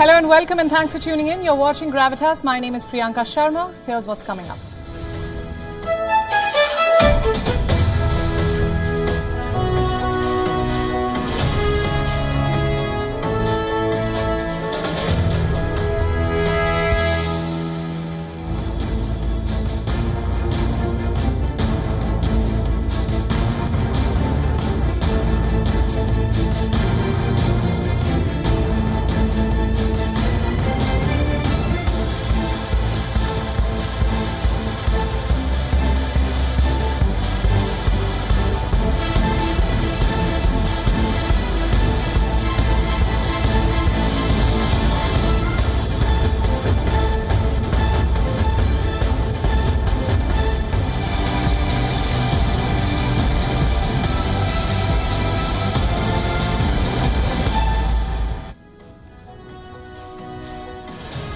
Hello and welcome and thanks for tuning in. You're watching Gravitas. My name is Priyanka Sharma. Here's what's coming up.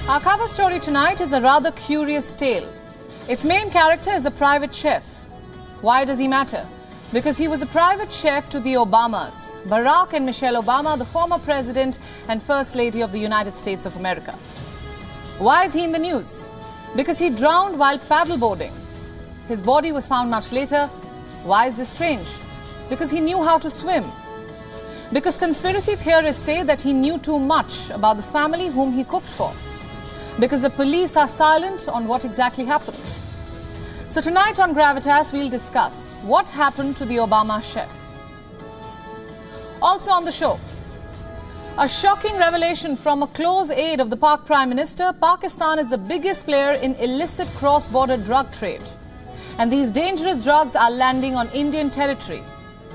Our cover story tonight is a rather curious tale. Its main character is a private chef. Why does he matter? Because he was a private chef to the Obamas, Barack and Michelle Obama, the former president and first lady of the United States of America. Why is he in the news? Because he drowned while paddleboarding. His body was found much later. Why is this strange? Because he knew how to swim. Because conspiracy theorists say that he knew too much about the family whom he cooked for. Because the police are silent on what exactly happened. So tonight on Gravitas, we'll discuss what happened to the Obama chef. Also on the show, a shocking revelation from a close aide of the Pak Prime Minister. Pakistan is the biggest player in illicit cross-border drug trade. And these dangerous drugs are landing on Indian territory.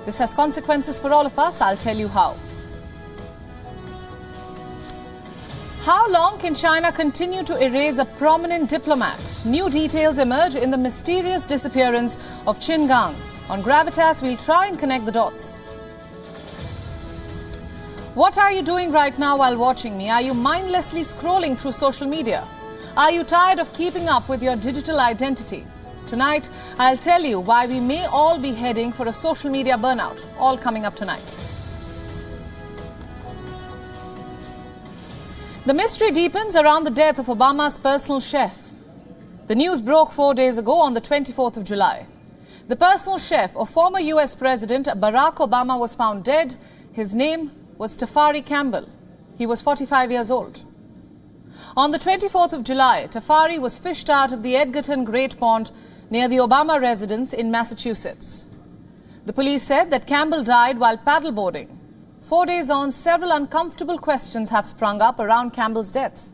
This has consequences for all of us. I'll tell you how. How long can China continue to erase a prominent diplomat? New details emerge in the mysterious disappearance of Qin Gang. On Gravitas, we'll try and connect the dots. What are you doing right now while watching me? Are you mindlessly scrolling through social media? Are you tired of keeping up with your digital identity? Tonight, I'll tell you why we may all be heading for a social media burnout. All coming up tonight. The mystery deepens around the death of Obama's personal chef. The news broke 4 days ago on the 24th of July. The personal chef of former US President Barack Obama was found dead. His name was Tafari Campbell. He was 45 years old. On the 24th of July, Tafari was fished out of the Edgerton Great Pond near the Obama residence in Massachusetts. The police said that Campbell died while paddleboarding. 4 days on, several uncomfortable questions have sprung up around Campbell's death.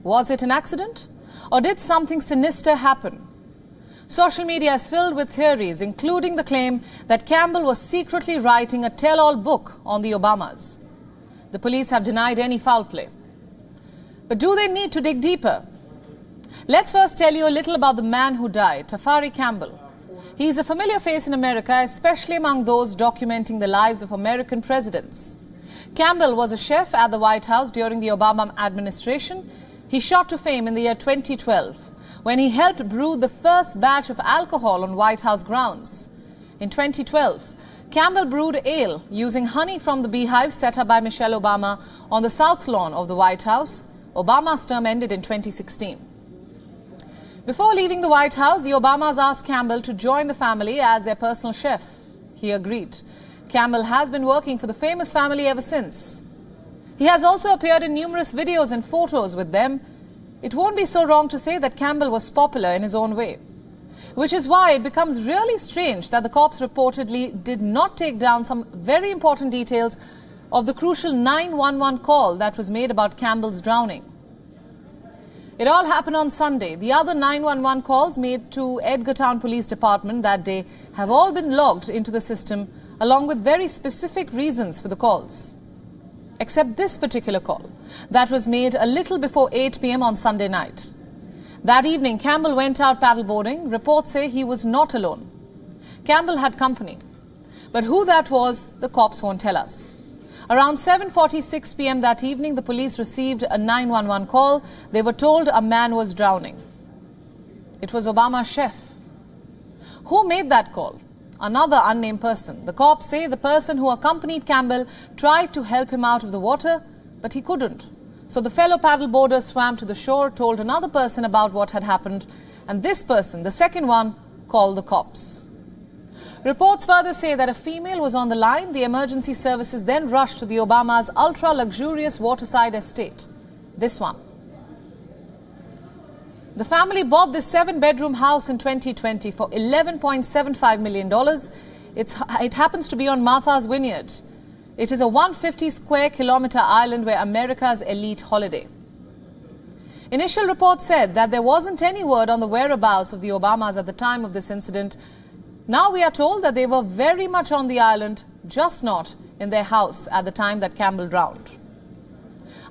Was it an accident? Or did something sinister happen? Social media is filled with theories, including the claim that Campbell was secretly writing a tell-all book on the Obamas. The police have denied any foul play. But do they need to dig deeper? Let's first tell you a little about the man who died, Tafari Campbell. He is a familiar face in America, especially among those documenting the lives of American presidents. Campbell was a chef at the White House during the Obama administration. He shot to fame in the year 2012 when he helped brew the first batch of alcohol on White House grounds. In 2012, Campbell brewed ale using honey from the beehive set up by Michelle Obama on the south lawn of the White House. Obama's term ended in 2016. Before leaving the White House, the Obamas asked Campbell to join the family as their personal chef. He agreed. Campbell has been working for the famous family ever since. He has also appeared in numerous videos and photos with them. It won't be so wrong to say that Campbell was popular in his own way. Which is why it becomes really strange that the cops reportedly did not take down some very important details of the crucial 911 call that was made about Campbell's drowning. It all happened on Sunday. The other 911 calls made to Edgerton Police Department that day have all been logged into the system, along with very specific reasons for the calls. Except this particular call that was made a little before 8 p.m. on Sunday night. That evening, Campbell went out paddleboarding. Reports say he was not alone. Campbell had company. But who that was, the cops won't tell us. Around 7:46 p.m. that evening, the police received a 911 call. They were told a man was drowning. It was Obama's chef. Who made that call? Another unnamed person. The cops say the person who accompanied Campbell tried to help him out of the water, but he couldn't. So the fellow paddleboarder swam to the shore, told another person about what had happened, and this person, the second one, called the cops. Reports further say that a female was on the line. The emergency services then rushed to the Obama's ultra-luxurious waterside estate. This one. The family bought this 7-bedroom house in 2020 for $11.75 million. It happens to be on Martha's Vineyard. It is a 150 square kilometer island where America's elite holiday. Initial reports said that there wasn't any word on the whereabouts of the Obamas at the time of this incident. Now we are told that they were very much on the island, just not in their house at the time that Campbell drowned.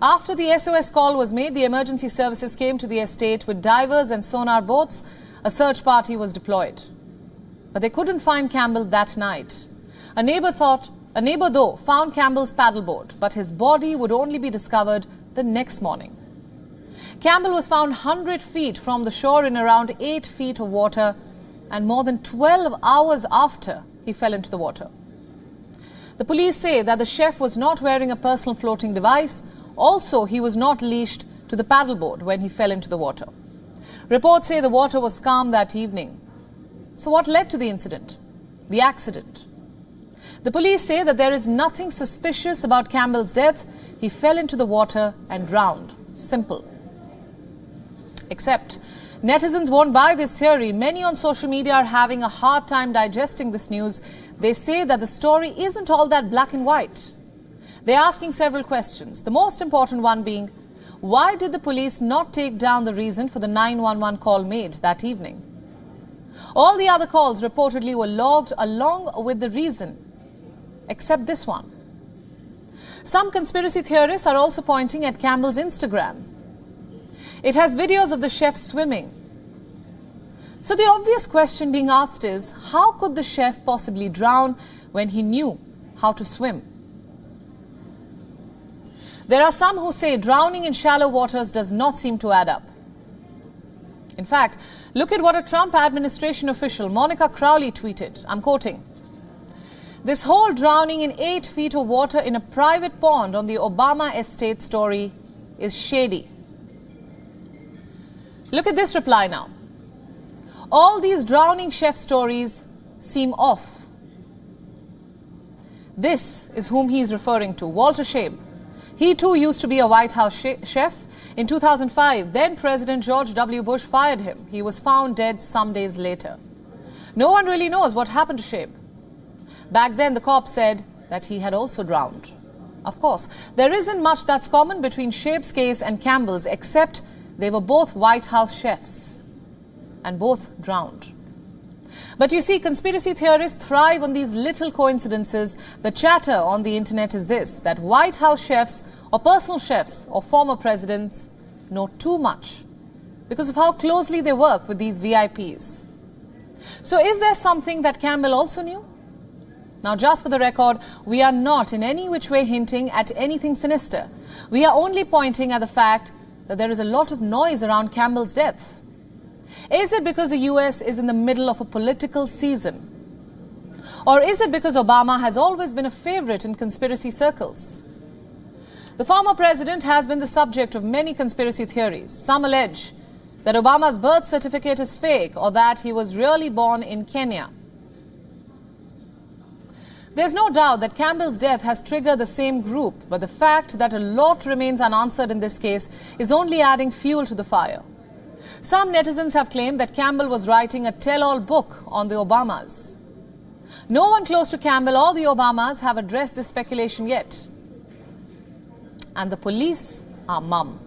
After the SOS call was made, the emergency services came to the estate with divers and sonar boats. A search party was deployed. But they couldn't find Campbell that night. A neighbor though found Campbell's paddleboard, but his body would only be discovered the next morning. Campbell was found 100 feet from the shore in around 8 feet of water, and more than 12 hours after he fell into the water. The police say that the chef was not wearing a personal floating device. Also, he was not leashed to the paddleboard when he fell into the water. Reports say the water was calm that evening. So what led to the incident? The accident. The police say that there is nothing suspicious about Campbell's death. He fell into the water and drowned. Simple. Except netizens won't buy this theory. Many on social media are having a hard time digesting this news. They say that the story isn't all that black and white. They're asking several questions, the most important one being, why did the police not take down the reason for the 911 call made that evening? All the other calls reportedly were logged along with the reason, except this one. Some conspiracy theorists are also pointing at Campbell's Instagram. It has videos of the chef swimming. So the obvious question being asked is, how could the chef possibly drown when he knew how to swim? There are some who say drowning in shallow waters does not seem to add up. In fact, look at what a Trump administration official, Monica Crowley, tweeted. I'm quoting. This whole drowning in 8 feet of water in a private pond on the Obama estate story is shady. Look at this reply now. All these drowning chef stories seem off. This is whom he's referring to, Walter Shabe. He too used to be a White House chef. In 2005, then President George W. Bush fired him. He was found dead some days later. No one really knows what happened to Shabe. Back then, the cops said that he had also drowned. Of course, there isn't much that's common between Shabe's case and Campbell's, except they were both White House chefs and both drowned. But you see, conspiracy theorists thrive on these little coincidences. The chatter on the internet is this, that White House chefs or personal chefs or former presidents know too much because of how closely they work with these VIPs. So is there something that Campbell also knew? Now, just for the record, we are not in any which way hinting at anything sinister. We are only pointing at the fact that there is a lot of noise around Campbell's death. Is it because the US is in the middle of a political season? Or is it because Obama has always been a favorite in conspiracy circles? The former president has been the subject of many conspiracy theories. Some allege that Obama's birth certificate is fake or that he was really born in Kenya. There's no doubt that Campbell's death has triggered the same group, but the fact that a lot remains unanswered in this case is only adding fuel to the fire. Some netizens have claimed that Campbell was writing a tell-all book on the Obamas. No one close to Campbell or the Obamas have addressed this speculation yet. And the police are mum.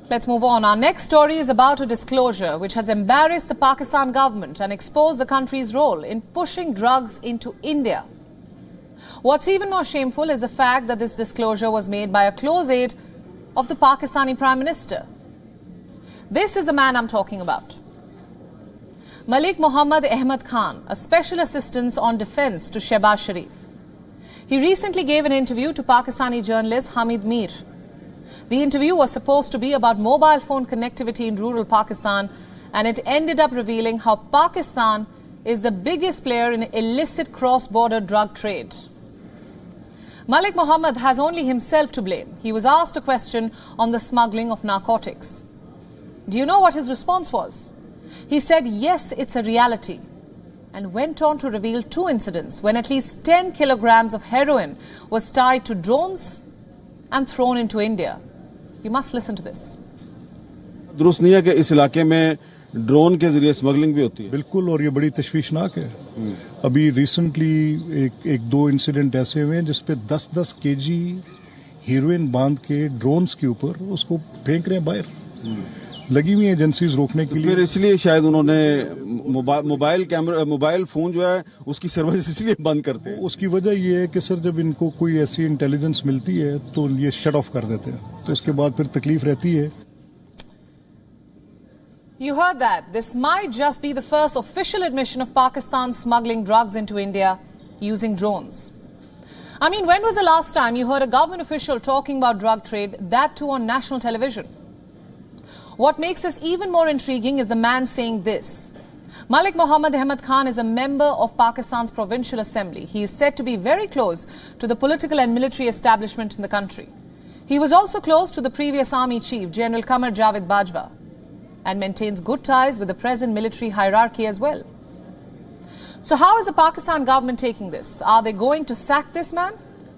Let's move on. Our next story is about a disclosure which has embarrassed the Pakistan government and exposed the country's role in pushing drugs into India. What's even more shameful is the fact that this disclosure was made by a close aide of the Pakistani Prime Minister. This is the man I'm talking about. Malik Muhammad Ahmad Khan, a special assistant on defense to Shehbaz Sharif. He recently gave an interview to Pakistani journalist Hamid Mir. The interview was supposed to be about mobile phone connectivity in rural Pakistan, and it ended up revealing how Pakistan is the biggest player in illicit cross-border drug trade. Malik Mohammed has only himself to blame. He was asked a question on the smuggling of narcotics. Do you know what his response was? He said, yes, it's a reality, and went on to reveal two incidents when at least 10 kilograms of heroin was tied to drones and thrown into India. You must listen to this. दुरुस्त नहीं है कि इस इलाके में drone के जरिए smuggling भी होती है। बिल्कुल, और ये बड़ी तशवीशनाक है। अभी रिसेंटली एक दो इंसिडेंट ऐसे हुए हैं जिसपे 10-10 केजी हीरोइन बांध के ड्रोन्स के ऊपर उसको फेंक रहे हैं बाहर। लगी हुई एजेंसीज रोकने के लिए। फिर इसलिए शायद उन्होंने मोबाइल फोन जो है उसकी सर्विस इसलिए बंद करते हैं। उसकी वजह ये है कि सर जब इनको कोई ऐसी इंटेलिजेंस मिलती है तो ये शट ऑफ कर देते हैं, तो इसके बाद फिर तकलीफ रहती है। You heard that. This might just be the first official admission of Pakistan smuggling drugs into India using drones. I mean, when was the last time you heard a government official talking about drug trade, that too on national television? What makes this even more intriguing is the man saying this. Malik Mohammed Ahmed Khan is a member of Pakistan's Provincial Assembly. He is said to be very close to the political and military establishment in the country. He was also close to the previous army chief, General Qamar Javed Bajwa, and maintains good ties with the present military hierarchy as well. So how is the Pakistan government taking this? Are they going to sack this man?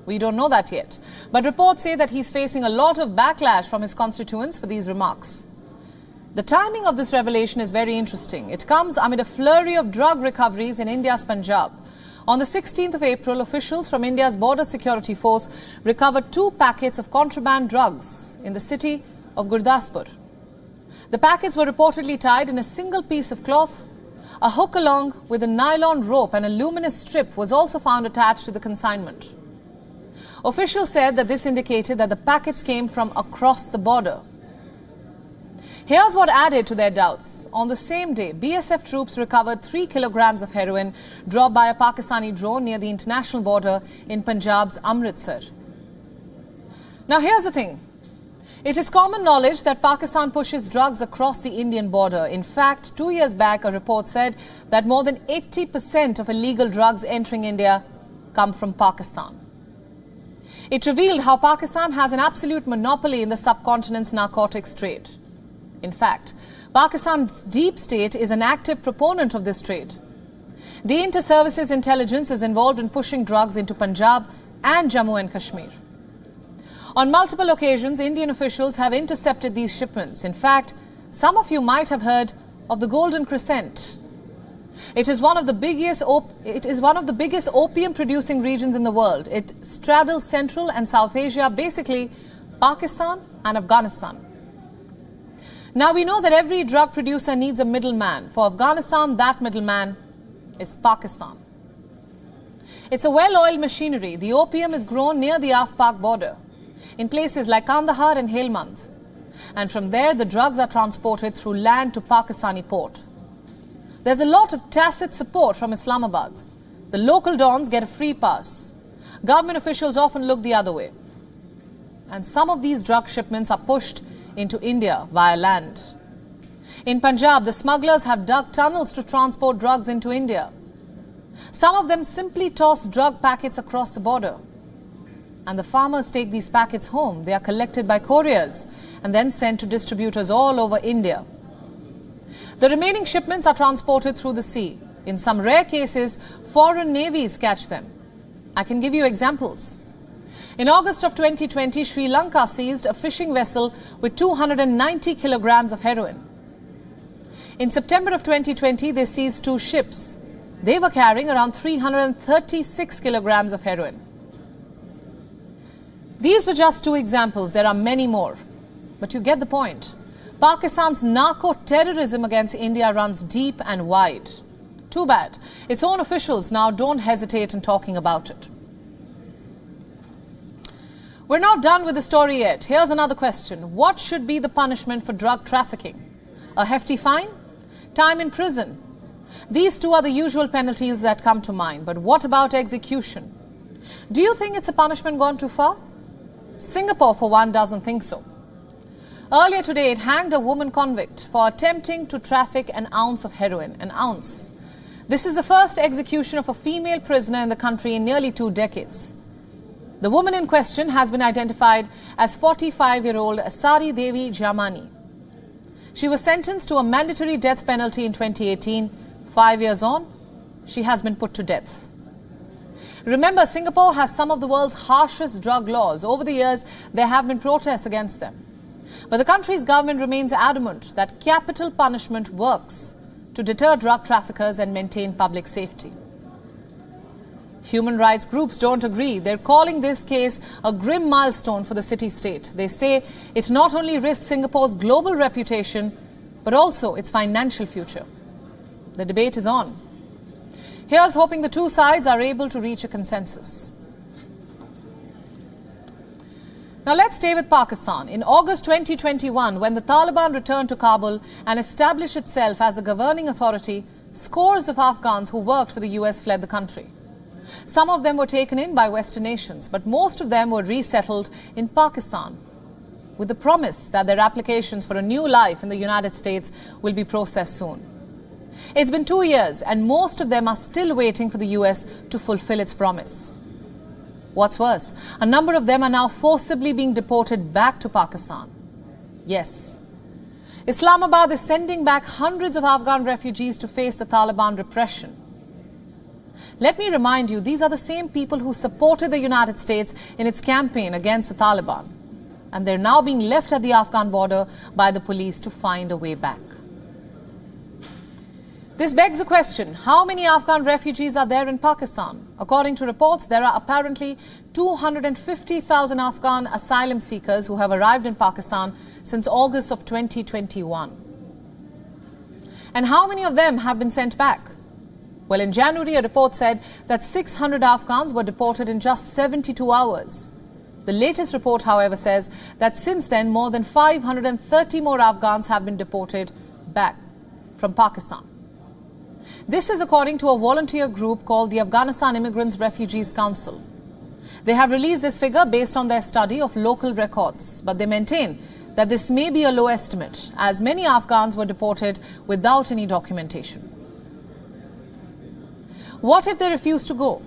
We don't know that yet. But reports say that he's facing a lot of backlash from his constituents for these remarks. The timing of this revelation is very interesting. It comes amid a flurry of drug recoveries in India's Punjab. On the 16th of April, officials from India's Border Security Force recovered 2 packets of contraband drugs in the city of Gurdaspur. The packets were reportedly tied in a single piece of cloth. A hook along with a nylon rope and a luminous strip was also found attached to the consignment. Officials said that this indicated that the packets came from across the border. Here's what added to their doubts. On the same day, BSF troops recovered 3 kilograms of heroin dropped by a Pakistani drone near the international border in Punjab's Amritsar. Now here's the thing. It is common knowledge that Pakistan pushes drugs across the Indian border. In fact, 2 years back, a report said that more than 80% of illegal drugs entering India come from Pakistan. It revealed how Pakistan has an absolute monopoly in the subcontinent's narcotics trade. In fact, Pakistan's deep state is an active proponent of this trade. The inter-services intelligence is involved in pushing drugs into Punjab and Jammu and Kashmir. On multiple occasions, Indian officials have intercepted these shipments. In fact, some of you might have heard of the Golden Crescent. It is one of the biggest opium-producing regions in the world. It straddles Central and South Asia, basically Pakistan and Afghanistan. Now we know that every drug producer needs a middleman. For Afghanistan, that middleman is Pakistan. It's a well-oiled machinery. The opium is grown near the Af-Pak border, in places like Kandahar and Helmand. And from there, the drugs are transported through land to Pakistani port. There's a lot of tacit support from Islamabad. The local dons get a free pass. Government officials often look the other way. And some of these drug shipments are pushed into India via land. In Punjab, the smugglers have dug tunnels to transport drugs into India. Some of them simply toss drug packets across the border. And the farmers take these packets home. They are collected by couriers and then sent to distributors all over India. The remaining shipments are transported through the sea. In some rare cases, foreign navies catch them. I can give you examples. In August of 2020, Sri Lanka seized a fishing vessel with 290 kilograms of heroin. In September of 2020, they seized 2 ships. They were carrying around 336 kilograms of heroin. These were just 2 examples. There are many more. But you get the point. Pakistan's narco-terrorism against India runs deep and wide. Too bad. Its own officials now don't hesitate in talking about it. We're not done with the story yet. Here's another question. What should be the punishment for drug trafficking? A hefty fine? Time in prison? These 2 are the usual penalties that come to mind. But what about execution? Do you think it's a punishment gone too far? Singapore, for one, doesn't think so. Earlier today, it hanged a woman convict for attempting to traffic an ounce of heroin. An ounce. This is the first execution of a female prisoner in the country in nearly 2 decades. The woman in question has been identified as 45-year-old Sari Devi Jamani. She was sentenced to a mandatory death penalty in 2018. 5 years on, she has been put to death. Remember, Singapore has some of the world's harshest drug laws. Over the years, there have been protests against them. But the country's government remains adamant that capital punishment works to deter drug traffickers and maintain public safety. Human rights groups don't agree. They're calling this case a grim milestone for the city-state. They say it not only risks Singapore's global reputation, but also its financial future. The debate is on. Here's hoping the two sides are able to reach a consensus. Now let's stay with Pakistan. In August 2021, when the Taliban returned to Kabul and established itself as a governing authority, scores of Afghans who worked for the US fled the country. Some of them were taken in by Western nations, but most of them were resettled in Pakistan, with the promise that their applications for a new life in the United States will be processed soon. It's been 2 years, and most of them are still waiting for the US to fulfill its promise. What's worse, a number of them are now forcibly being deported back to Pakistan. Yes, Islamabad is sending back hundreds of Afghan refugees to face the Taliban repression. Let me remind you, these are the same people who supported the United States in its campaign against the Taliban. And they're now being left at the Afghan border by the police to find a way back. This begs the question, how many Afghan refugees are there in Pakistan? According to reports, there are apparently 250,000 Afghan asylum seekers who have arrived in Pakistan since August of 2021. And how many of them have been sent back? Well, in January, a report said that 600 Afghans were deported in just 72 hours. The latest report, however, says that since then, more than 530 more Afghans have been deported back from Pakistan. This is according to a volunteer group called the Afghanistan Immigrants Refugees Council. They have released this figure based on their study of local records, but they maintain that this may be a low estimate, as many Afghans were deported without any documentation. What if they refuse to go?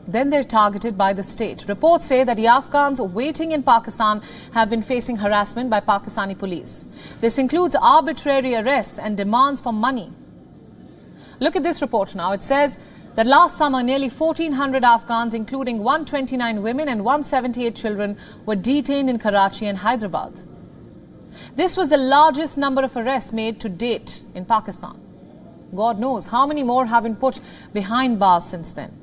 Then they're targeted by the state. Reports say that the Afghans waiting in Pakistan have been facing harassment by Pakistani police. This includes arbitrary arrests and demands for money. Look at this report now. It says that last summer, nearly 1,400 Afghans, including 129 women and 178 children, were detained in Karachi and Hyderabad. This was the largest number of arrests made to date in Pakistan. God knows how many more have been put behind bars since then.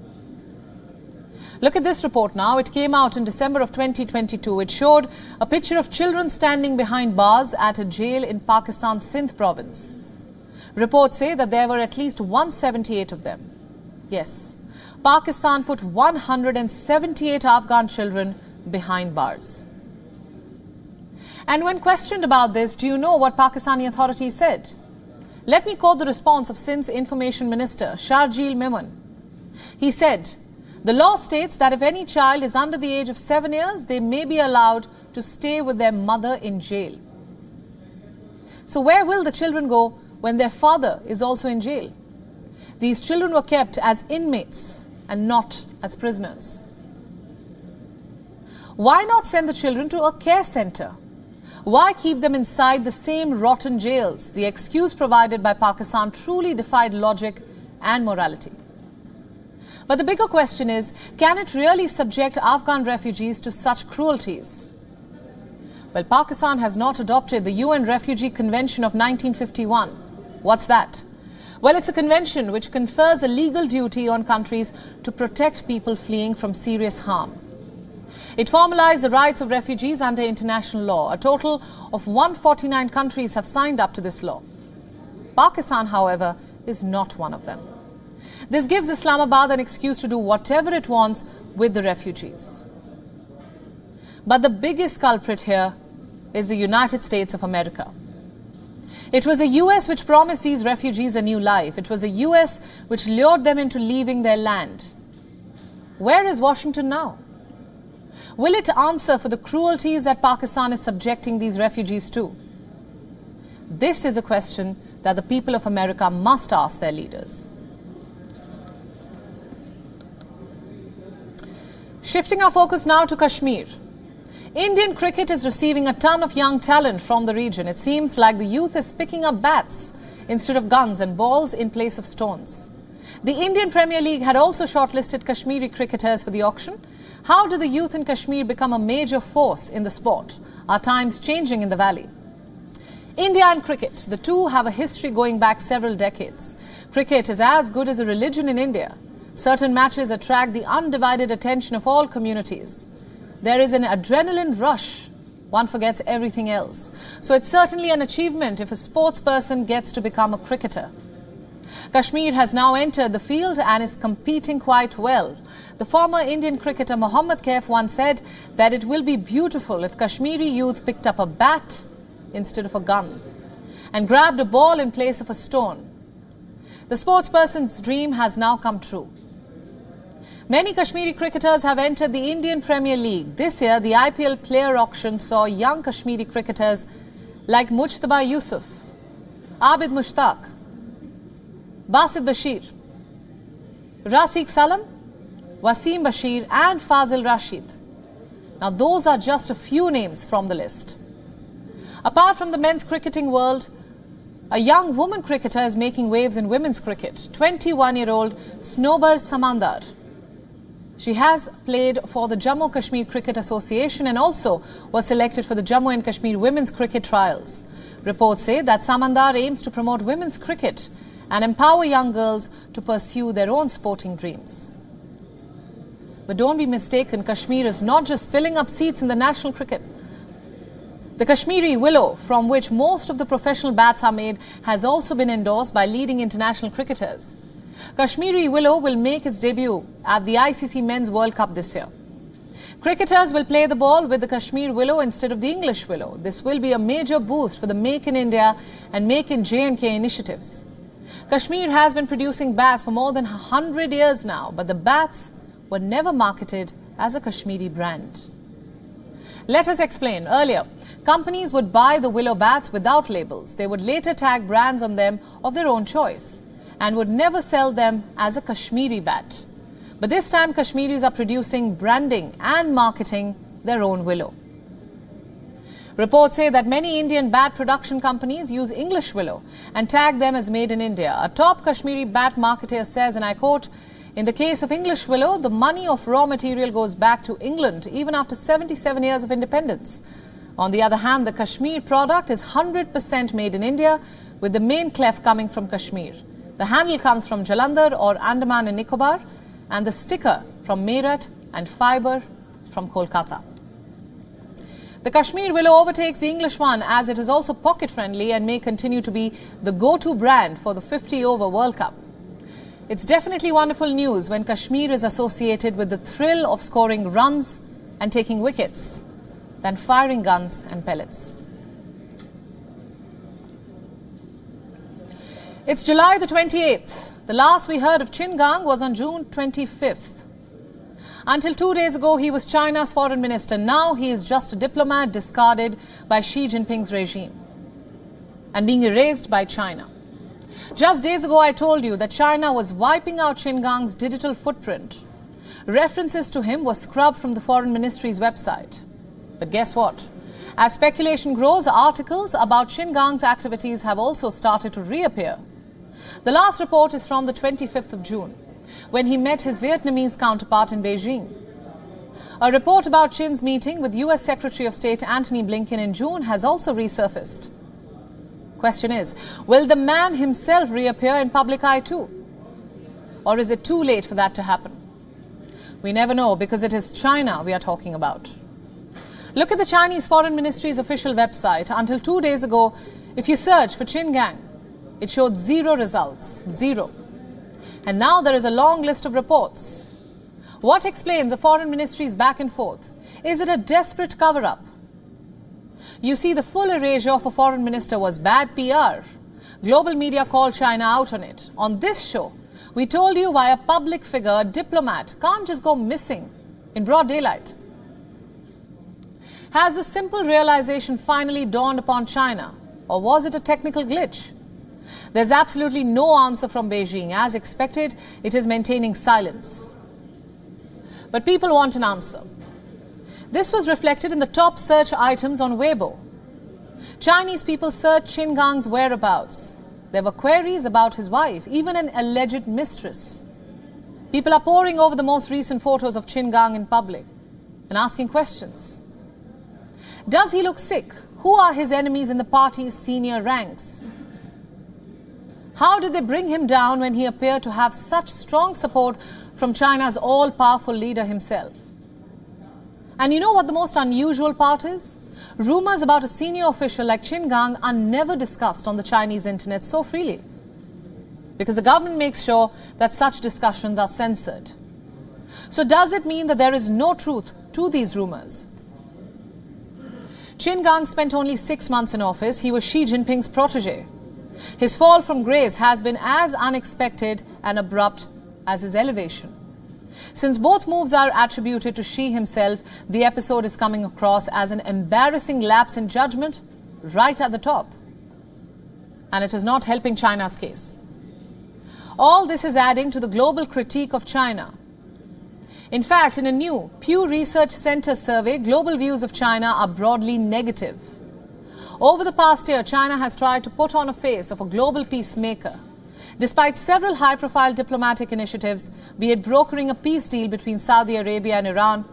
Look at this report now. It came out in December of 2022. It showed a picture of children standing behind bars at a jail in Pakistan's Sindh province. Reports say that there were at least 178 of them. Yes, Pakistan put 178 Afghan children behind bars. And when questioned about this, do you know what Pakistani authorities said? Let me quote the response of Sindh's Information Minister, Sharjeel Memon. He said, "The law states that if any child is under the age of 7 years, they may be allowed to stay with their mother in jail." So where will the children go when their father is also in jail? These children were kept as inmates and not as prisoners. Why not send the children to a care center? Why keep them inside the same rotten jails? The excuse provided by Pakistan truly defied logic and morality. But the bigger question is, can it really subject Afghan refugees to such cruelties? Well, Pakistan has not adopted the UN Refugee Convention of 1951. What's that? Well, it's a convention which confers a legal duty on countries to protect people fleeing from serious harm. It formalized the rights of refugees under international law. A total of 149 countries have signed up to this law. Pakistan, however, is not one of them. This gives Islamabad an excuse to do whatever it wants with the refugees. But the biggest culprit here is the United States of America. It was the US which promised these refugees a new life. It was the US which lured them into leaving their land. Where is Washington now? Will it answer for the cruelties that Pakistan is subjecting these refugees to? This is a question that the people of America must ask their leaders. Shifting our focus now to Kashmir. Indian cricket is receiving a ton of young talent from the region. It seems like the youth is picking up bats instead of guns and balls in place of stones. The Indian Premier League had also shortlisted Kashmiri cricketers for the auction. How did the youth in Kashmir become a major force in the sport? Are times changing in the valley? India and cricket, the two have a history going back several decades. Cricket is as good as a religion in India. Certain matches attract the undivided attention of all communities. There is an adrenaline rush. One forgets everything else. So it's certainly an achievement if a sports person gets to become a cricketer. Kashmir has now entered the field and is competing quite well. The former Indian cricketer Mohammad Kaif once said that it will be beautiful if Kashmiri youth picked up a bat instead of a gun and grabbed a ball in place of a stone. The sportsperson's dream has now come true. Many Kashmiri cricketers have entered the Indian Premier League. This year, the IPL player auction saw young Kashmiri cricketers like Mujtaba Yusuf, Abid Mushtaq, Basit Bashir, Rafiq Salam, Wasim Bashir and Fazil Rashid. Now those are just a few names from the list. Apart from the men's cricketing world, a young woman cricketer is making waves in women's cricket. 21-year-old Snowbar Samandar. She has played for the Jammu Kashmir Cricket Association and also was selected for the Jammu and Kashmir women's cricket trials. Reports say that Samandar aims to promote women's cricket and empower young girls to pursue their own sporting dreams. But don't be mistaken, Kashmir is not just filling up seats in the national cricket. The Kashmiri willow, from which most of the professional bats are made, has also been endorsed by leading international cricketers. Kashmiri willow will make its debut at the ICC Men's World Cup this year. Cricketers will play the ball with the Kashmir willow instead of the English willow. This will be a major boost for the Make in India and Make in J&K initiatives. Kashmir has been producing bats for more than 100 years now, but the bats were never marketed as a Kashmiri brand. Let us explain. Earlier, companies would buy the willow bats without labels. They would later tag brands on them of their own choice and would never sell them as a Kashmiri bat. But this time, Kashmiris are producing, branding and marketing their own willow. Reports say that many Indian bat production companies use English willow and tag them as made in India. A top Kashmiri bat marketer says, and I quote, "In the case of English willow, the money of raw material goes back to England even after 77 years of independence. On the other hand, the Kashmir product is 100% made in India, with the main clef coming from Kashmir. The handle comes from Jalandhar or Andaman and Nicobar, and the sticker from Meerut and fiber from Kolkata." The Kashmir willow overtakes the English one as it is also pocket-friendly and may continue to be the go-to brand for the 50-over World Cup. It's definitely wonderful news when Kashmir is associated with the thrill of scoring runs and taking wickets than firing guns and pellets. It's July the 28th. The last we heard of Qin Gang was on June 25th. Until 2 days ago, he was China's foreign minister. Now he is just a diplomat discarded by Xi Jinping's regime and being erased by China. Just days ago, I told you that China was wiping out Qin Gang's digital footprint. References to him were scrubbed from the foreign ministry's website. But guess what? As speculation grows, articles about Qin Gang's activities have also started to reappear. The last report is from the 25th of June, when he met his Vietnamese counterpart in Beijing. A report about Qin's meeting with US Secretary of State Antony Blinken in June has also resurfaced. Question is, will the man himself reappear in public eye too? Or is it too late for that to happen? We never know because it is China we are talking about. Look at the Chinese Foreign Ministry's official website. Until 2 days ago, if you search for Qin Gang, it showed 0 results, 0. And now there is a long list of reports. What explains the foreign ministry's back and forth? Is it a desperate cover-up? You see, the full erasure of a foreign minister was bad PR. Global media called China out on it. On this show, we told you why a public figure, a diplomat, can't just go missing in broad daylight. Has the simple realization finally dawned upon China, or was it a technical glitch? There's absolutely no answer from Beijing. As expected, it is maintaining silence. But people want an answer. This was reflected in the top search items on Weibo. Chinese people searched Qin Gang's whereabouts. There were queries about his wife, even an alleged mistress. People are poring over the most recent photos of Qin Gang in public and asking questions. Does he look sick? Who are his enemies in the party's senior ranks? How did they bring him down when he appeared to have such strong support from China's all-powerful leader himself? And you know what the most unusual part is? Rumors about a senior official like Qin Gang are never discussed on the Chinese internet so freely, because the government makes sure that such discussions are censored. So does it mean that there is no truth to these rumors? Qin Gang spent only 6 months in office. He was Xi Jinping's protege. His fall from grace has been as unexpected and abrupt as his elevation. Since both moves are attributed to Xi himself, the episode is coming across as an embarrassing lapse in judgment right at the top. And it is not helping China's case. All this is adding to the global critique of China. In fact, in a new Pew Research Center survey, global views of China are broadly negative. Over the past year, China has tried to put on a face of a global peacemaker. Despite several high-profile diplomatic initiatives, be it brokering a peace deal between Saudi Arabia and Iran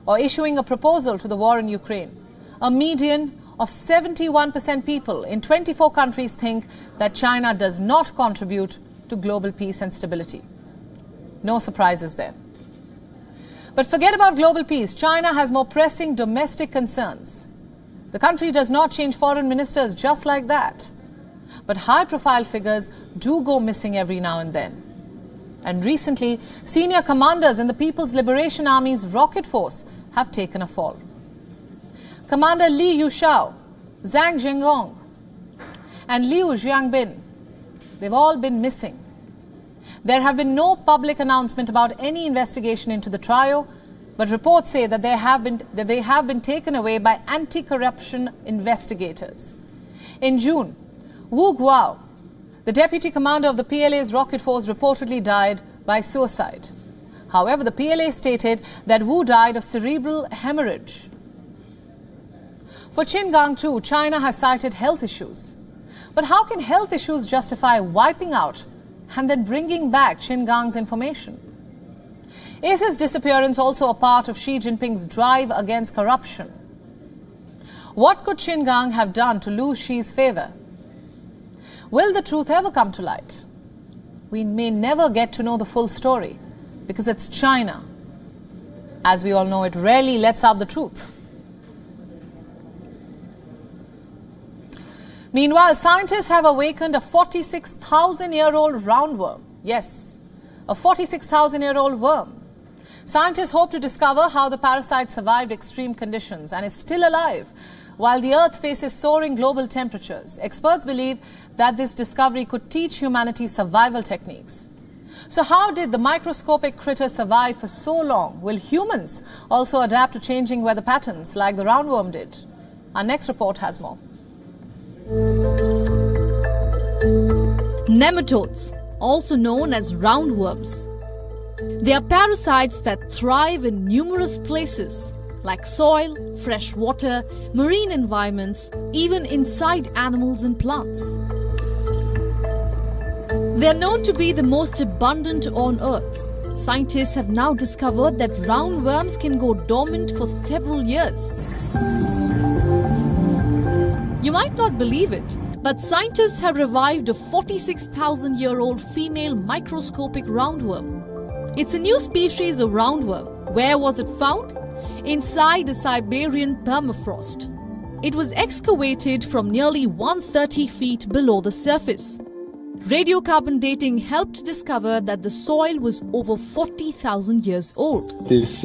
or issuing a proposal to the war in Ukraine, a median of 71% people in 24 countries think that China does not contribute to global peace and stability. No surprises there. But forget about global peace. China has more pressing domestic concerns. The country does not change foreign ministers just like that. But high-profile figures do go missing every now and then. And recently, senior commanders in the People's Liberation Army's rocket force have taken a fall. Commander Li Yushao, Zhang Zhengong, and Liu Jiangbin, they've all been missing. There have been no public announcement about any investigation into the trio, but reports say that they have been taken away by anti-corruption investigators. In June, Wu Guo, the deputy commander of the PLA's rocket force, reportedly died by suicide. However, the PLA stated that Wu died of cerebral hemorrhage. For Qin Gang too, China has cited health issues. But how can health issues justify wiping out and then bringing back Qin Gang's information? Is his disappearance also a part of Xi Jinping's drive against corruption? What could Qin Gang have done to lose Xi's favor? Will the truth ever come to light? We may never get to know the full story because it's China. As we all know, it rarely lets out the truth. Meanwhile, scientists have awakened a 46,000-year-old roundworm. Yes, a 46,000-year-old worm. Scientists hope to discover how the parasite survived extreme conditions and is still alive while the Earth faces soaring global temperatures. Experts believe that this discovery could teach humanity survival techniques. So how did the microscopic critter survive for so long? Will humans also adapt to changing weather patterns like the roundworm did? Our next report has more. Nematodes, also known as roundworms. They are parasites that thrive in numerous places like soil, fresh water, marine environments, even inside animals and plants. They are known to be the most abundant on Earth. Scientists have now discovered that roundworms can go dormant for several years. You might not believe it, but scientists have revived a 46,000-year-old female microscopic roundworm. It's a new species of roundworm. Where was it found? Inside a Siberian permafrost. It was excavated from nearly 130 feet below the surface. Radiocarbon dating helped discover that the soil was over 40,000 years old. This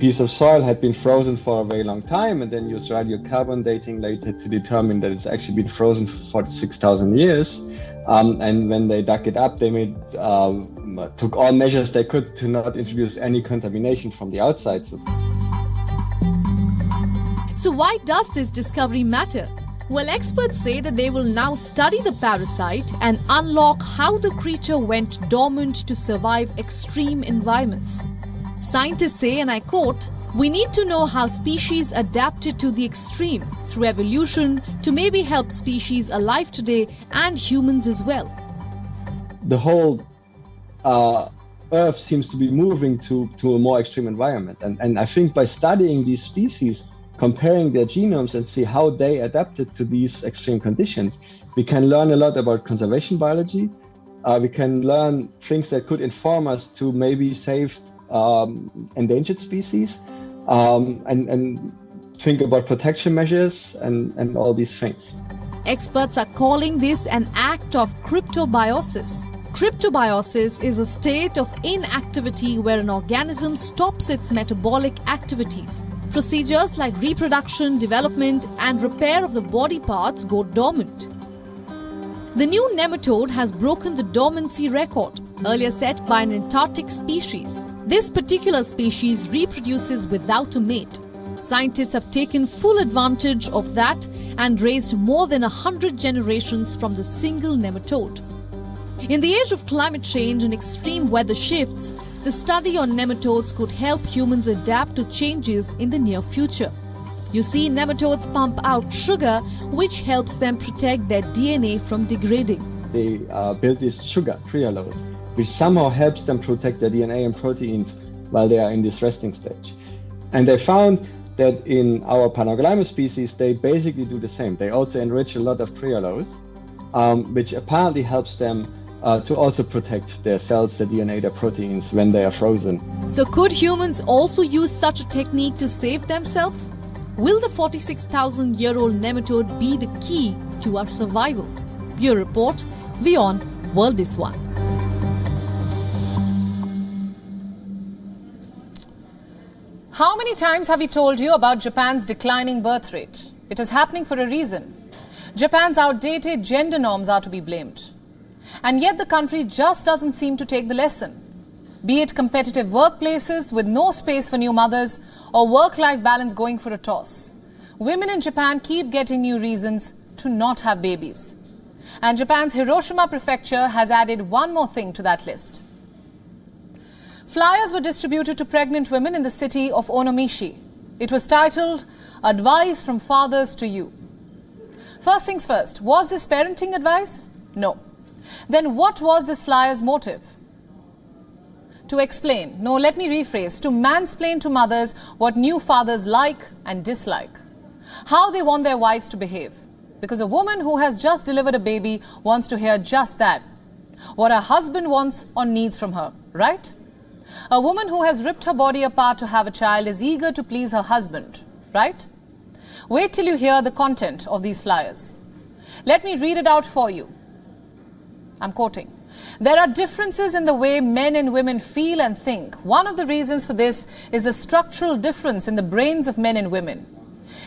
piece of soil had been frozen for a very long time, and then used radiocarbon dating later to determine that it's actually been frozen for 46,000 years. And when they dug it up, they took all measures they could to not introduce any contamination from the outside. So why does this discovery matter? Well, experts say that they will now study the parasite and unlock how the creature went dormant to survive extreme environments. Scientists say, and I quote, "We need to know how species adapted to the extreme through evolution to maybe help species alive today and humans as well." The whole Earth seems to be moving to a more extreme environment. And I think by studying these species, comparing their genomes and see how they adapted to these extreme conditions, we can learn a lot about conservation biology. We can learn things that could inform us to maybe save endangered species and think about protection measures and all these things. Experts are calling this an act of cryptobiosis. Cryptobiosis is a state of inactivity where an organism stops its metabolic activities. Procedures like reproduction, development, and repair of the body parts go dormant. The new nematode has broken the dormancy record, earlier set by an Antarctic species. This particular species reproduces without a mate. Scientists have taken full advantage of that and raised more than 100 generations from the single nematode. In the age of climate change and extreme weather shifts, the study on nematodes could help humans adapt to changes in the near future. You see, nematodes pump out sugar, which helps them protect their DNA from degrading. They build this sugar, trehalose, which somehow helps them protect their DNA and proteins while they are in this resting stage. And they found that in our Panoglymus species, they basically do the same. They also enrich a lot of trehalose, which apparently helps them to also protect their cells, their DNA, their proteins when they are frozen. So could humans also use such a technique to save themselves? Will the 46,000-year-old nematode be the key to our survival? Bureau Report, WION World is One. How many times have we told you about Japan's declining birth rate? It is happening for a reason. Japan's outdated gender norms are to be blamed. And yet the country just doesn't seem to take the lesson. Be it competitive workplaces with no space for new mothers or work-life balance going for a toss. Women in Japan keep getting new reasons to not have babies. And Japan's Hiroshima prefecture has added one more thing to that list. Flyers were distributed to pregnant women in the city of Onomishi. It was titled, "Advice from Fathers to You." First things first, was this parenting advice? No. Then what was this flyer's motive? To explain, no, let me rephrase, to mansplain to mothers what new fathers like and dislike, how they want their wives to behave. Because a woman who has just delivered a baby wants to hear just that, what her husband wants or needs from her, right? A woman who has ripped her body apart to have a child is eager to please her husband, right? Wait till you hear the content of these flyers. Let me read it out for you. I'm quoting. There are differences in the way men and women feel and think. One of the reasons for this is the structural difference in the brains of men and women.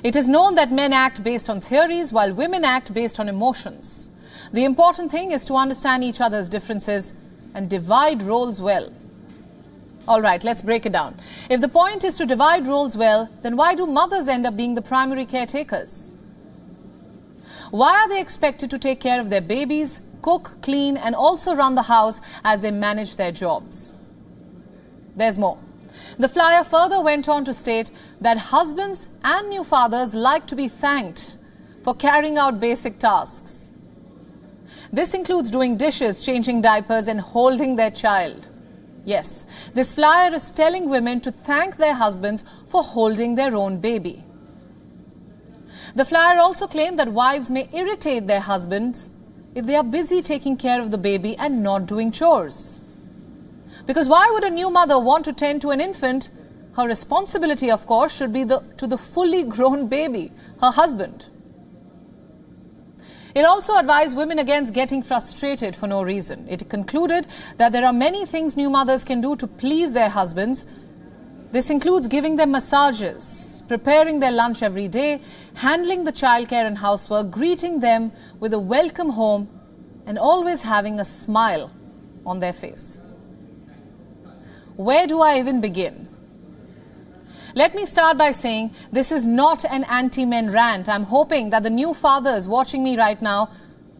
It is known that men act based on theories while women act based on emotions. The important thing is to understand each other's differences and divide roles well. All right, let's break it down. If the point is to divide roles well, then why do mothers end up being the primary caretakers? Why are they expected to take care of their babies, cook, clean, and also run the house as they manage their jobs? There's more. The flyer further went on to state that husbands and new fathers like to be thanked for carrying out basic tasks. This includes doing dishes, changing diapers, and holding their child. Yes, this flyer is telling women to thank their husbands for holding their own baby. The flyer also claimed that wives may irritate their husbands if they are busy taking care of the baby and not doing chores. Because why would a new mother want to tend to an infant? Her responsibility, of course, should be to the fully grown baby, her husband. It also advised women against getting frustrated for no reason. It concluded that there are many things new mothers can do to please their husbands. This includes giving them massages, preparing their lunch every day, handling the childcare and housework, greeting them with a welcome home, and always having a smile on their face. Where do I even begin? Let me start by saying this is not an anti-men rant. I'm hoping that the new fathers watching me right now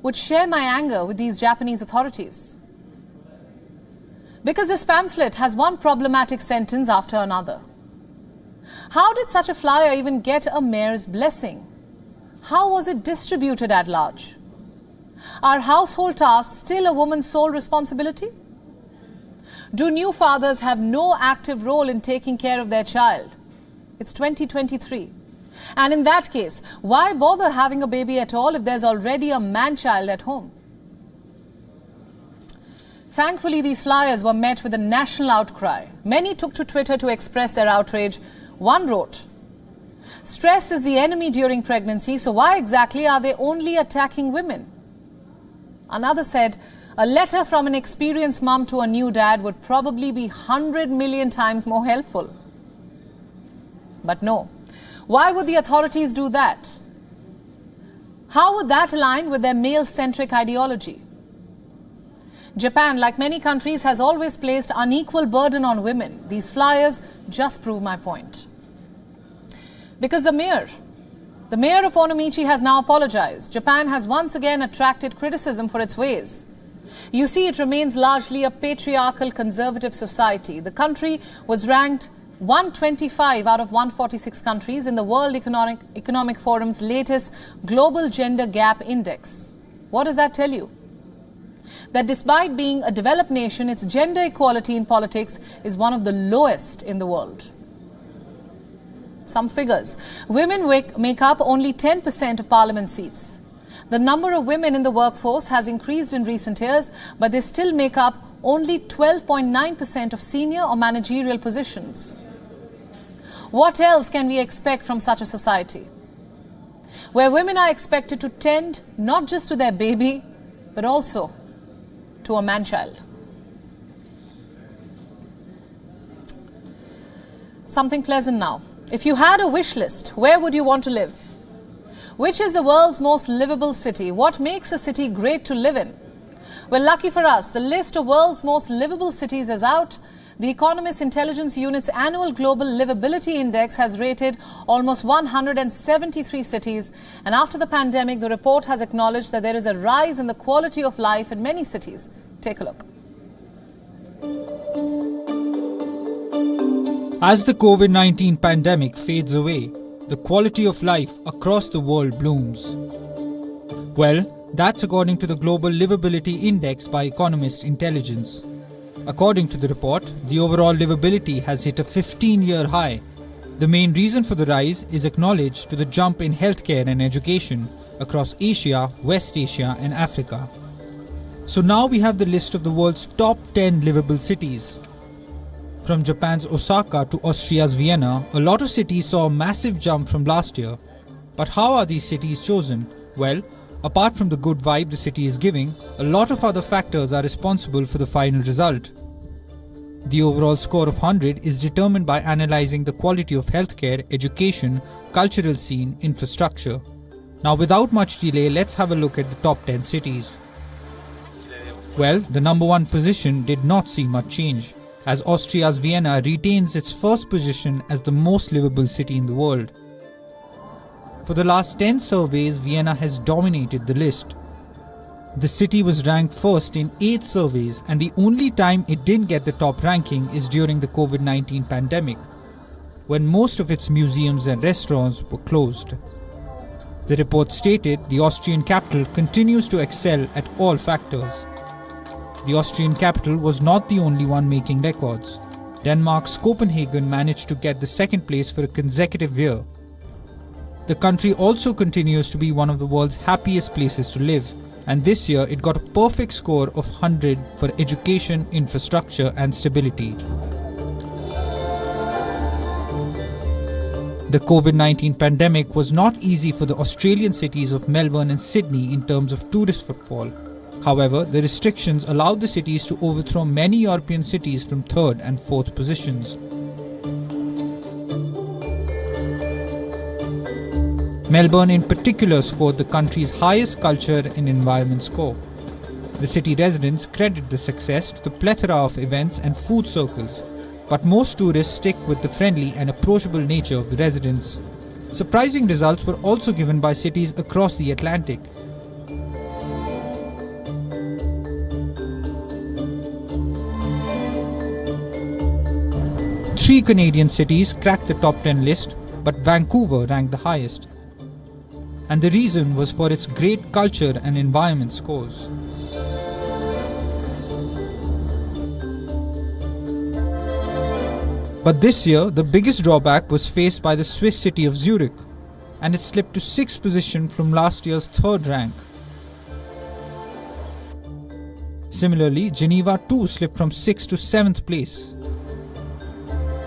would share my anger with these Japanese authorities. Because this pamphlet has one problematic sentence after another. How did such a flyer even get a mayor's blessing? How was it distributed at large? Are household tasks still a woman's sole responsibility? Do new fathers have no active role in taking care of their child? It's 2023. And in that case, why bother having a baby at all if there's already a man-child at home? Thankfully, these flyers were met with a national outcry. Many took to Twitter to express their outrage. One wrote, "Stress is the enemy during pregnancy, so why exactly are they only attacking women?" Another said, "A letter from an experienced mum to a new dad would probably be 100 million times more helpful." But no. Why would the authorities do that? How would that align with their male-centric ideology? Japan, like many countries, has always placed unequal burden on women. These flyers just prove my point. Because the mayor of Onomichi has now apologized. Japan has once again attracted criticism for its ways. You see, it remains largely a patriarchal conservative society. The country was ranked 125 out of 146 countries in the World Economic Forum's latest Global Gender Gap Index. What does that tell you? That despite being a developed nation, its gender equality in politics is one of the lowest in the world. Some figures. Women make up only 10% of parliament seats. The number of women in the workforce has increased in recent years, but they still make up only 12.9% of senior or managerial positions. What else can we expect from such a society, where women are expected to tend not just to their baby, but also to a man-child? Something pleasant now. If you had a wish list, where would you want to live? Which is the world's most livable city? What makes a city great to live in? Well, lucky for us, the list of world's most livable cities is out. The Economist Intelligence Unit's annual Global Livability Index has rated almost 173 cities. And after the pandemic, the report has acknowledged that there is a rise in the quality of life in many cities. Take a look. As the COVID-19 pandemic fades away, the quality of life across the world blooms. Well, that's according to the Global Livability Index by Economist Intelligence. According to the report, the overall livability has hit a 15-year high. The main reason for the rise is acknowledged to the jump in healthcare and education across Asia, West Asia and Africa. So now we have the list of the world's top 10 livable cities. From Japan's Osaka to Austria's Vienna, a lot of cities saw a massive jump from last year. But how are these cities chosen? Well, apart from the good vibe the city is giving, a lot of other factors are responsible for the final result. The overall score of 100 is determined by analysing the quality of healthcare, education, cultural scene, infrastructure. Now without much delay, let's have a look at the top 10 cities. Well, the number one position did not see much change, as Austria's Vienna retains its first position as the most livable city in the world. For the last 10 surveys, Vienna has dominated the list. The city was ranked first in 8 surveys, and the only time it didn't get the top ranking is during the COVID-19 pandemic, when most of its museums and restaurants were closed. The report stated the Austrian capital continues to excel at all factors. The Austrian capital was not the only one making records. Denmark's Copenhagen managed to get the second place for a consecutive year. The country also continues to be one of the world's happiest places to live, and this year it got a perfect score of 100 for education, infrastructure and stability. The COVID-19 pandemic was not easy for the Australian cities of Melbourne and Sydney in terms of tourist footfall. However, the restrictions allowed the cities to overthrow many European cities from 3rd and 4th positions. Melbourne in particular scored the country's highest culture and environment score. The city residents credit the success to the plethora of events and food circles, but most tourists stick with the friendly and approachable nature of the residents. Surprising results were also given by cities across the Atlantic. 3 Canadian cities cracked the top 10 list, but Vancouver ranked the highest. And the reason was for its great culture and environment scores. But this year, the biggest drawback was faced by the Swiss city of Zurich, and it slipped to 6th position from last year's 3rd rank. Similarly, Geneva too slipped from 6th to 7th place.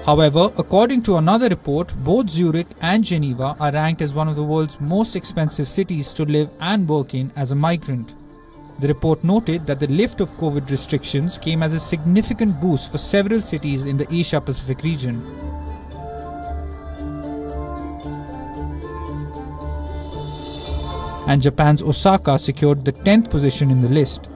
However, according to another report, both Zurich and Geneva are ranked as one of the world's most expensive cities to live and work in as a migrant. The report noted that the lift of COVID restrictions came as a significant boost for several cities in the Asia-Pacific region. And Japan's Osaka secured the 10th position in the list.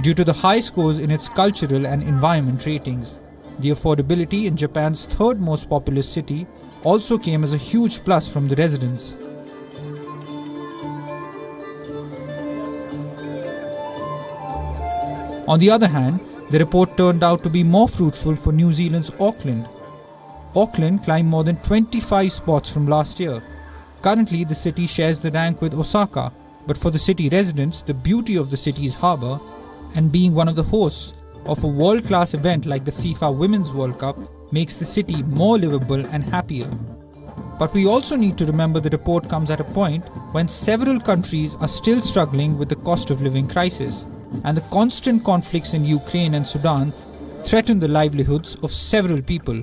Due to the high scores in its cultural and environment ratings, the affordability in Japan's 3rd most populous city also came as a huge plus from the residents. On the other hand, the report turned out to be more fruitful for New Zealand's Auckland. Auckland climbed more than 25 spots from last year. Currently, the city shares the rank with Osaka, but for the city residents, the beauty of the city's harbour and being one of the hosts of a world-class event like the FIFA Women's World Cup makes the city more livable and happier. But we also need to remember the report comes at a point when several countries are still struggling with the cost of living crisis, and the constant conflicts in Ukraine and Sudan threaten the livelihoods of several people.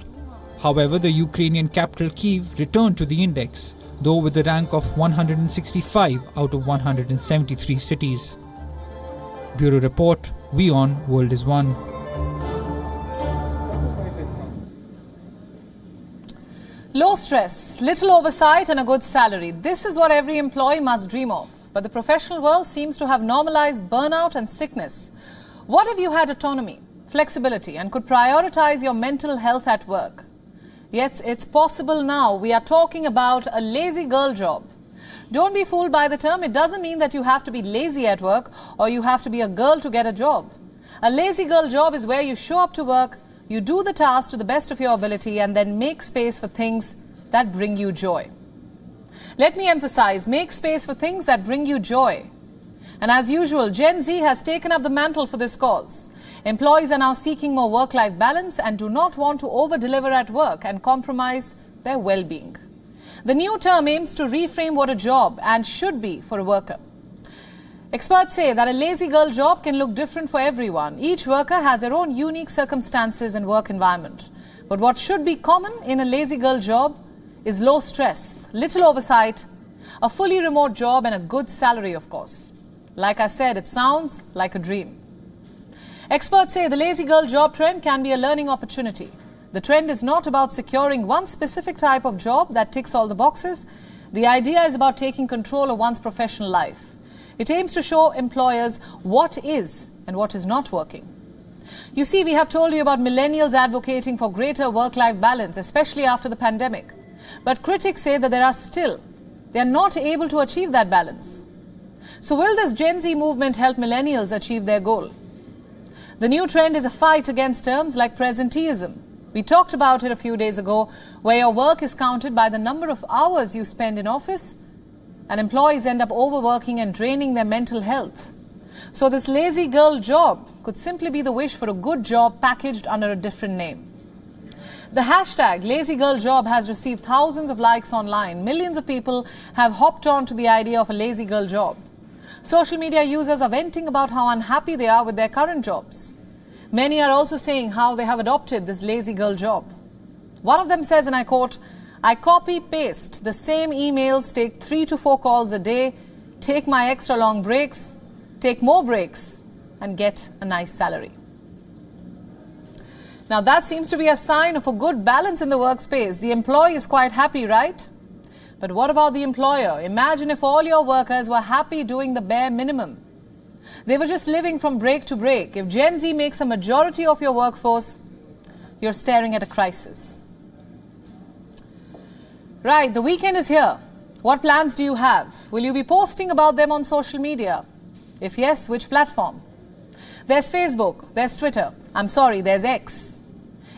However, the Ukrainian capital Kyiv returned to the index, though with a rank of 165 out of 173 cities. Bureau Report, WION World is One. Low stress, little oversight and a good salary. This is what every employee must dream of. But the professional world seems to have normalized burnout and sickness. What if you had autonomy, flexibility and could prioritize your mental health at work? Yes, it's possible now. We are talking about a lazy girl job. Don't be fooled by the term. It doesn't mean that you have to be lazy at work or you have to be a girl to get a job. A lazy girl job is where you show up to work, you do the task to the best of your ability and then make space for things that bring you joy. Let me emphasize, make space for things that bring you joy. And as usual, Gen Z has taken up the mantle for this cause. Employees are now seeking more work-life balance and do not want to over-deliver at work and compromise their well-being. The new term aims to reframe what a job and should be for a worker. Experts say that a lazy girl job can look different for everyone. Each worker has their own unique circumstances and work environment. But what should be common in a lazy girl job is low stress, little oversight, a fully remote job and a good salary, of course. Like I said, it sounds like a dream. Experts say the lazy girl job trend can be a learning opportunity. The trend is not about securing one specific type of job that ticks all the boxes. The idea is about taking control of one's professional life. It aims to show employers what is and what is not working. You see, we have told you about millennials advocating for greater work-life balance, especially after the pandemic. But critics say that they are not able to achieve that balance. So will this Gen Z movement help millennials achieve their goal? The new trend is a fight against terms like presenteeism. We talked about it a few days ago, where your work is counted by the number of hours you spend in office, and employees end up overworking and draining their mental health. So this lazy girl job could simply be the wish for a good job packaged under a different name. The hashtag lazy girl job has received thousands of likes online. Millions of people have hopped on to the idea of a lazy girl job. Social media users are venting about how unhappy they are with their current jobs. Many are also saying how they have adopted this lazy girl job. One of them says, and I quote, "I copy-paste the same emails, take 3 to 4 calls a day, take my extra long breaks, take more breaks, and get a nice salary." Now that seems to be a sign of a good balance in the workspace. The employee is quite happy, right? But what about the employer? Imagine if all your workers were happy doing the bare minimum. They were just living from break to break. If Gen Z makes a majority of your workforce, you're staring at a crisis. Right, the weekend is here. What plans do you have? Will you be posting about them on social media? If yes, which platform? There's Facebook, there's Twitter. There's X.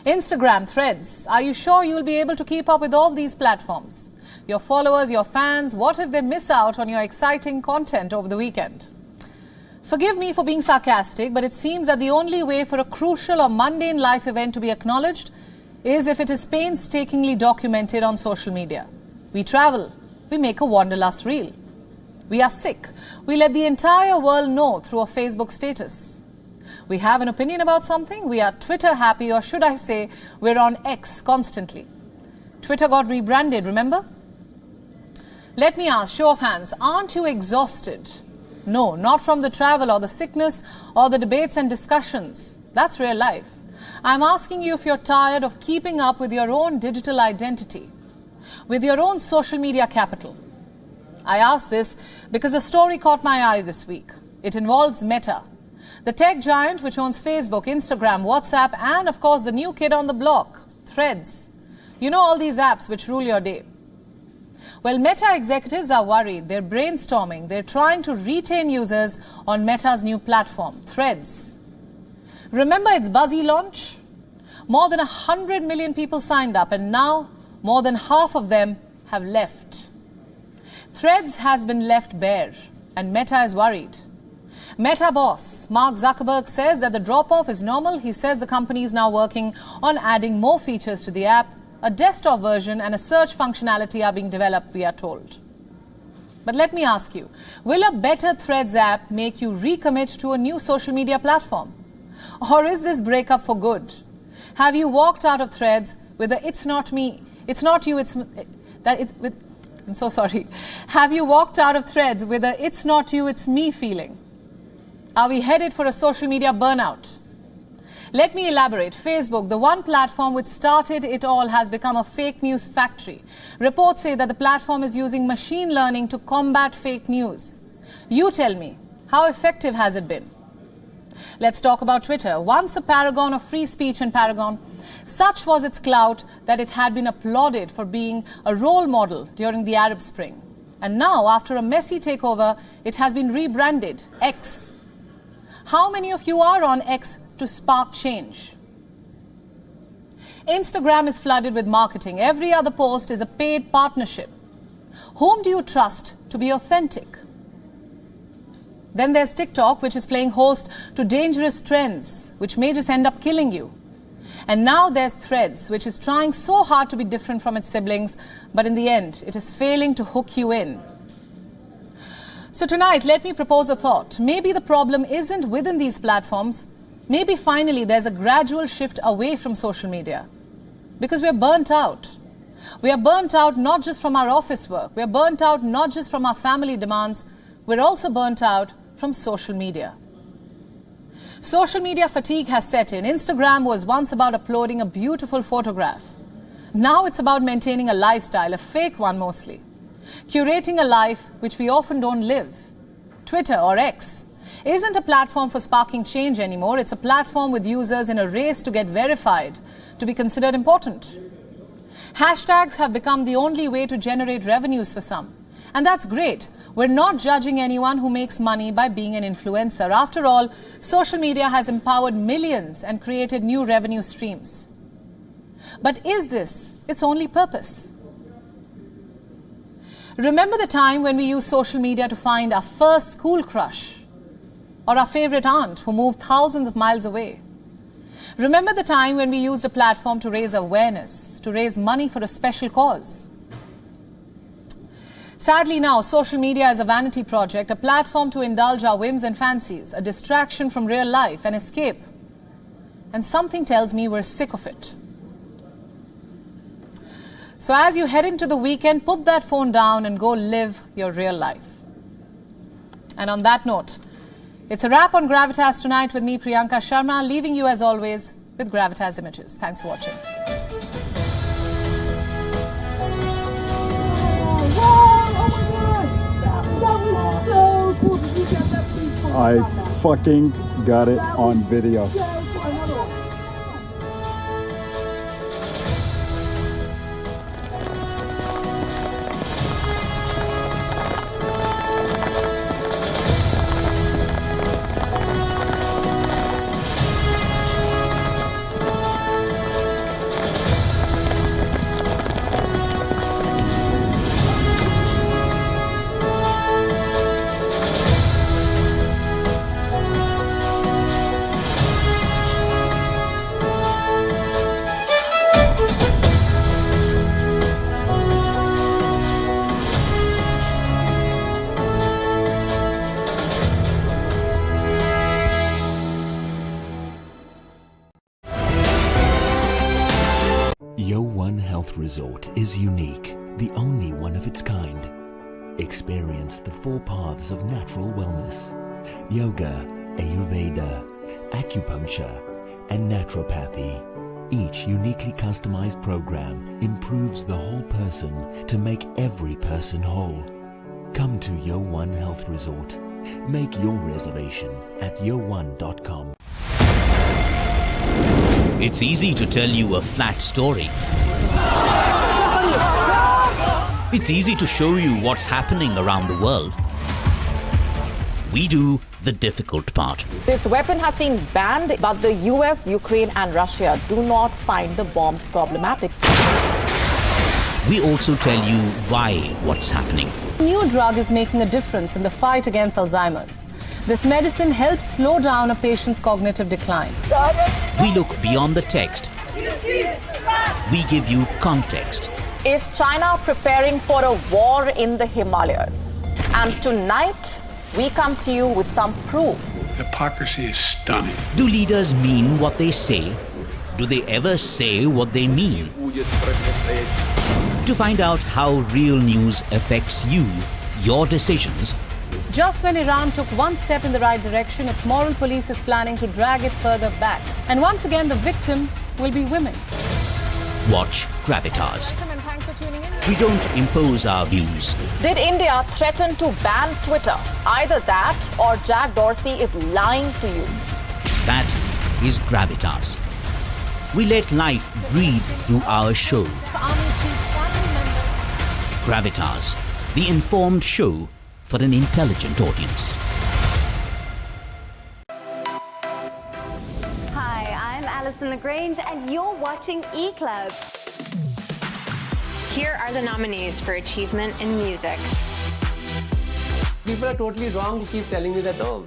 Instagram, Threads. Are you sure you'll be able to keep up with all these platforms? Your followers, your fans, what if they miss out on your exciting content over the weekend? Forgive me for being sarcastic, but it seems that the only way for a crucial or mundane life event to be acknowledged is if it is painstakingly documented on social media. We travel, we make a wanderlust reel. We are sick, we let the entire world know through a Facebook status. We have an opinion about something, we are Twitter happy, or should I say, we're on X constantly. Twitter got rebranded, remember? Let me ask, show of hands, aren't you exhausted? No, not from the travel or the sickness or the debates and discussions. That's real life. I'm asking you if you're tired of keeping up with your own digital identity, with your own social media capital. I ask this because a story caught my eye this week. It involves Meta, the tech giant which owns Facebook, Instagram, WhatsApp, and of course the new kid on the block, Threads. You know, all these apps which rule your day. Well, Meta executives are worried. They're brainstorming. They're trying to retain users on Meta's new platform, Threads. Remember its buzzy launch? More than 100 million people signed up, and now more than half of them have left. Threads has been left bare, and Meta is worried. Meta boss Mark Zuckerberg says that the drop-off is normal. He says the company is now working on adding more features to the app. A desktop version and a search functionality are being developed, we are told. But let me ask you, will a better Threads app make you recommit to a new social media platform? Or is this breakup for good? Have you walked out of Threads with a "it's not me, it's not you, it's that it"? I'm so sorry. Have you walked out of Threads with a "it's not you, it's me" feeling? Are we headed for a social media burnout? Let me elaborate. Facebook, the one platform which started it all, has become a fake news factory. Reports say that the platform is using machine learning to combat fake news. You tell me, how effective has it been? Let's talk about Twitter. Once a paragon of free speech and paragon, such was its clout that it had been applauded for being a role model during the Arab Spring. And now, after a messy takeover, it has been rebranded X. How many of you are on X to spark change? Instagram is flooded with marketing. Every other post is a paid partnership. Whom do you trust to be authentic? Then there's TikTok, which is playing host to dangerous trends, which may just end up killing you. And now there's Threads, which is trying so hard to be different from its siblings, but in the end, it is failing to hook you in. So tonight, let me propose a thought. Maybe the problem isn't within these platforms. Maybe finally there's a gradual shift away from social media. Because we're burnt out. We are burnt out not just from our office work. We're burnt out not just from our family demands. We're also burnt out from social media. Social media fatigue has set in. Instagram was once about uploading a beautiful photograph. Now it's about maintaining a lifestyle, a fake one mostly. Curating a life which we often don't live. Twitter, or X, isn't a platform for sparking change anymore. It's a platform with users in a race to get verified, to be considered important. Hashtags have become the only way to generate revenues for some. And that's great. We're not judging anyone who makes money by being an influencer. After all, social media has empowered millions and created new revenue streams. But is this its only purpose? Remember the time when we used social media to find our first school crush or our favorite aunt who moved thousands of miles away? Remember the time when we used a platform to raise awareness, to raise money for a special cause? Sadly now, social media is a vanity project, a platform to indulge our whims and fancies, a distraction from real life, an escape. And something tells me we're sick of it. So as you head into the weekend, put that phone down and go live your real life. And on that note, it's a wrap on Gravitas tonight with me, Priyanka Sharma, leaving you as always with Gravitas Images. Thanks for watching. I fucking got it on video. WION Health Resort is unique, the only one of its kind. Experience the 4 paths of natural wellness: yoga, Ayurveda, acupuncture, and naturopathy. Each uniquely customized program improves the whole person to make every person whole. Come to WION Health Resort. Make your reservation at yowan.com. It's easy to tell you a flat story. It's easy to show you what's happening around the world. We do the difficult part. This weapon has been banned, but the US, Ukraine and Russia do not find the bombs problematic. We also tell you why what's happening. A new drug is making a difference in the fight against Alzheimer's. This medicine helps slow down a patient's cognitive decline. We look beyond the text. We give you context. Is China preparing for a war in the Himalayas? And tonight, we come to you with some proof. Hypocrisy is stunning. Do leaders mean what they say? Do they ever say what they mean? To find out how real news affects you, your decisions. Just when Iran took one step in the right direction, its moral police is planning to drag it further back. And once again, the victim will be women. Watch Gravitas. And thanks for tuning in. We don't impose our views. Did India threaten to ban Twitter? Either that or Jack Dorsey is lying to you. That is Gravitas. We let life breathe through our show. Gravitas, the informed show for an intelligent audience. Hi, I'm Alison LaGrange and you're watching E-Club. Here are the nominees for Achievement in Music. People are totally wrong to keep telling me that, oh,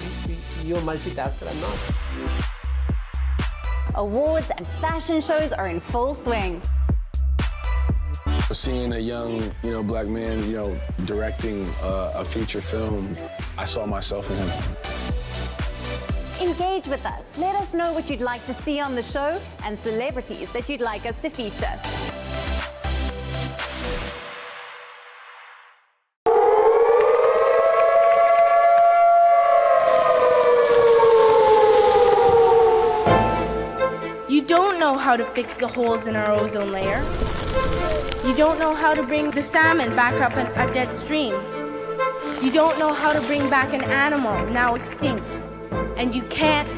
you're a multitasker. I'm not. Awards and fashion shows are in full swing. Seeing a young, black man, directing a feature film, I saw myself in him. Engage with us. Let us know what you'd like to see on the show and celebrities that you'd like us to feature. You don't know how to fix the holes in our ozone layer. You don't know how to bring the salmon back up a dead stream. You don't know how to bring back an animal now extinct. And you can't